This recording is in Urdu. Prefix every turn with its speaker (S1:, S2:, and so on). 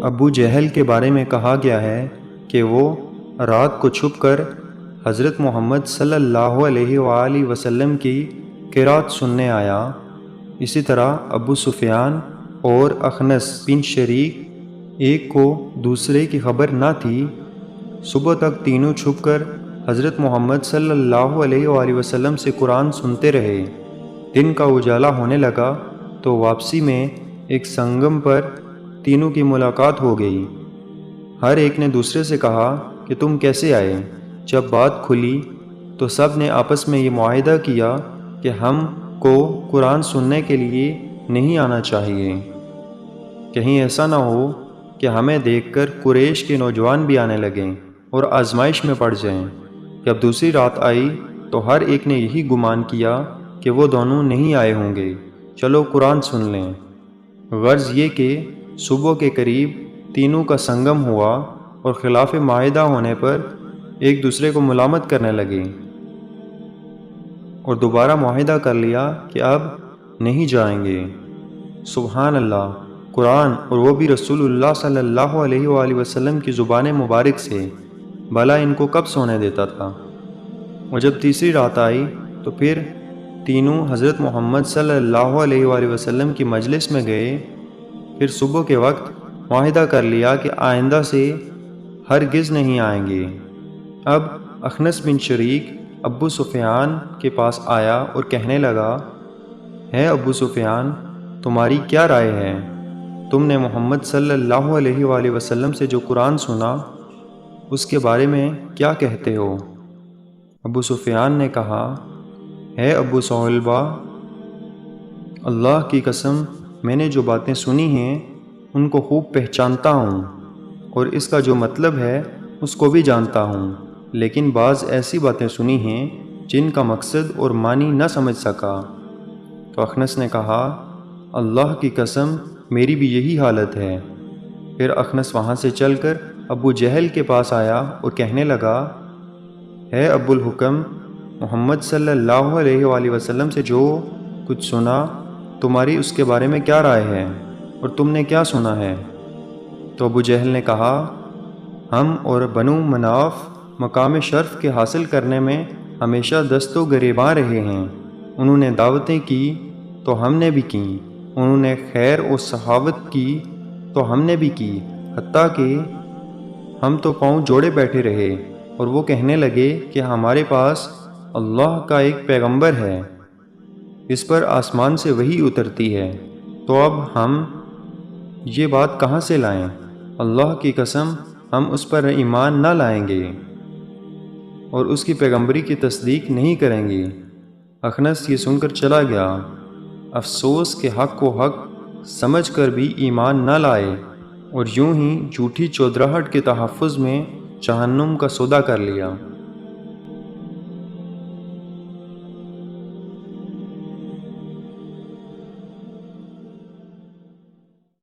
S1: ابو جہل کے بارے میں کہا گیا ہے کہ وہ رات کو چھپ کر حضرت محمد صلی اللہ علیہ وآلہ وسلم کی قرات سننے آیا۔ اسی طرح ابو سفیان اور اخنس بن شریک ایک کو دوسرے کی خبر نہ تھی، صبح تک تینوں چھپ کر حضرت محمد صلی اللہ علیہ وآلہ وسلم سے قرآن سنتے رہے۔ دن کا اجالا ہونے لگا تو واپسی میں ایک سنگم پر تینوں کی ملاقات ہو گئی۔ ہر ایک نے دوسرے سے کہا کہ تم کیسے آئے؟ جب بات کھلی تو سب نے آپس میں یہ معاہدہ کیا کہ ہم کو قرآن سننے کے لیے نہیں آنا چاہیے، کہیں ایسا نہ ہو کہ ہمیں دیکھ کر قریش کے نوجوان بھی آنے لگیں اور آزمائش میں پڑ جائیں۔ جب دوسری رات آئی تو ہر ایک نے یہی گمان کیا کہ وہ دونوں نہیں آئے ہوں گے، چلو قرآن سن لیں۔ غرض یہ کہ صبح کے قریب تینوں کا سنگم ہوا اور خلاف معاہدہ ہونے پر ایک دوسرے کو ملامت کرنے لگے اور دوبارہ معاہدہ کر لیا کہ اب نہیں جائیں گے۔ سبحان اللہ! قرآن اور وہ بھی رسول اللہ صلی اللہ علیہ وآلہ وسلم کی زبان مبارک سے، بھلا ان کو کب سونے دیتا تھا؟ اور جب تیسری رات آئی تو پھر تینوں حضرت محمد صلی اللہ علیہ وآلہ وسلم کی مجلس میں گئے۔ پھر صبح کے وقت معاہدہ کر لیا کہ آئندہ سے ہرگز نہیں آئیں گے۔ اب اخنس بن شریک ابو سفیان کے پاس آیا اور کہنے لگا، ہے ابو سفیان، تمہاری کیا رائے ہے؟ تم نے محمد صلی اللہ علیہ وآلہ وسلم سے جو قرآن سنا اس کے بارے میں کیا کہتے ہو؟ ابو سفیان نے کہا، ہے ابو صہلبہ، اللہ کی قسم میں نے جو باتیں سنی ہیں ان کو خوب پہچانتا ہوں اور اس کا جو مطلب ہے اس کو بھی جانتا ہوں، لیکن بعض ایسی باتیں سنی ہیں جن کا مقصد اور معنی نہ سمجھ سکا۔ تو اخنس نے کہا، اللہ کی قسم میری بھی یہی حالت ہے۔ پھر اخنس وہاں سے چل کر ابو جہل کے پاس آیا اور کہنے لگا، ہے ابو الحکم، محمد صلی اللہ علیہ وآلہ وسلم سے جو کچھ سنا تمہاری اس کے بارے میں کیا رائے ہے اور تم نے کیا سنا ہے؟ تو ابو جہل نے کہا، ہم اور بنو مناف مقام شرف کے حاصل کرنے میں ہمیشہ دست و گریباں رہے ہیں۔ انہوں نے دعوتیں کی تو ہم نے بھی کی، انہوں نے خیر و سخاوت کی تو ہم نے بھی کی، حتیٰ کہ ہم تو پاؤں جوڑے بیٹھے رہے اور وہ کہنے لگے کہ ہمارے پاس اللہ کا ایک پیغمبر ہے، اس پر آسمان سے وحی اترتی ہے، تو اب ہم یہ بات کہاں سے لائیں؟ اللہ کی قسم ہم اس پر ایمان نہ لائیں گے اور اس کی پیغمبری کی تصدیق نہیں کریں گے۔ اخنس یہ سن کر چلا گیا، افسوس کہ حق کو حق سمجھ کر بھی ایمان نہ لائے اور یوں ہی جھوٹی چودراہٹ کے تحفظ میں جہنم کا سودا کر لیا۔